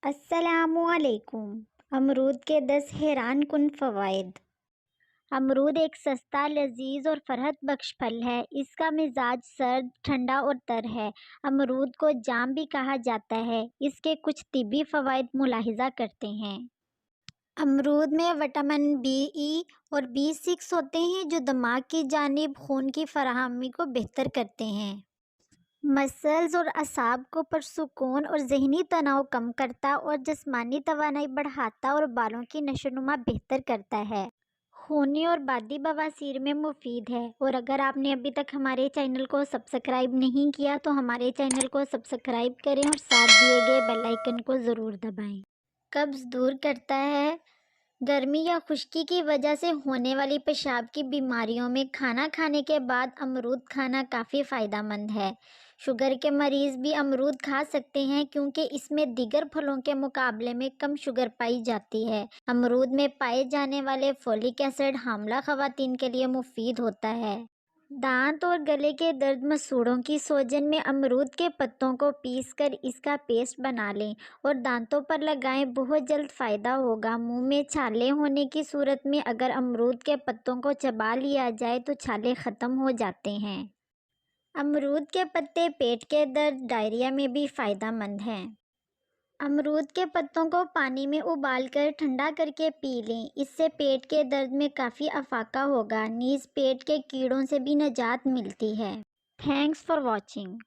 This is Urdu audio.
السلام علیکم۔ امرود کے 10 حیران کن فوائد۔ امرود ایک سستا، لذیذ اور فرحت بخش پھل ہے۔ اس کا مزاج سرد، ٹھنڈا اور تر ہے۔ امرود کو جام بھی کہا جاتا ہے۔ اس کے کچھ طبی فوائد ملاحظہ کرتے ہیں۔ امرود میں وٹامن B اور B6 ہوتے ہیں جو دماغ کی جانب خون کی فراہمی کو بہتر کرتے ہیں۔ مسلز اور اعصاب کو پرسکون اور ذہنی تناؤ کم کرتا اور جسمانی توانائی بڑھاتا اور بالوں کی نشو و نما بہتر کرتا ہے۔ خونی اور بادی بواسیر میں مفید ہے۔ اور اگر آپ نے ابھی تک ہمارے چینل کو سبسکرائب نہیں کیا تو ہمارے چینل کو سبسکرائب کریں اور ساتھ دیے گئے بیل آئیکن کو ضرور دبائیں۔ قبض دور کرتا ہے۔ گرمی یا خشکی کی وجہ سے ہونے والی پیشاب کی بیماریوں میں کھانا کھانے کے بعد امرود کھانا کافی فائدہ مند ہے۔ شوگر کے مریض بھی امرود کھا سکتے ہیں کیونکہ اس میں دیگر پھلوں کے مقابلے میں کم شوگر پائی جاتی ہے۔ امرود میں پائے جانے والے فولک ایسڈ حاملہ خواتین کے لیے مفید ہوتا ہے۔ دانت اور گلے کے درد، مسوڑھوں کی سوجن میں امرود کے پتوں کو پیس کر اس کا پیسٹ بنا لیں اور دانتوں پر لگائیں، بہت جلد فائدہ ہوگا۔ منہ میں چھالے ہونے کی صورت میں اگر امرود کے پتوں کو چبا لیا جائے تو چھالے ختم ہو جاتے ہیں۔ امرود کے پتے پیٹ کے درد، ڈائریا میں بھی فائدہ مند ہیں۔ امرود کے پتوں کو پانی میں ابال کر ٹھنڈا کر کے پی لیں، اس سے پیٹ کے درد میں کافی افاقہ ہوگا، نیز پیٹ کے کیڑوں سے بھی نجات ملتی ہے۔ Thanks for watching.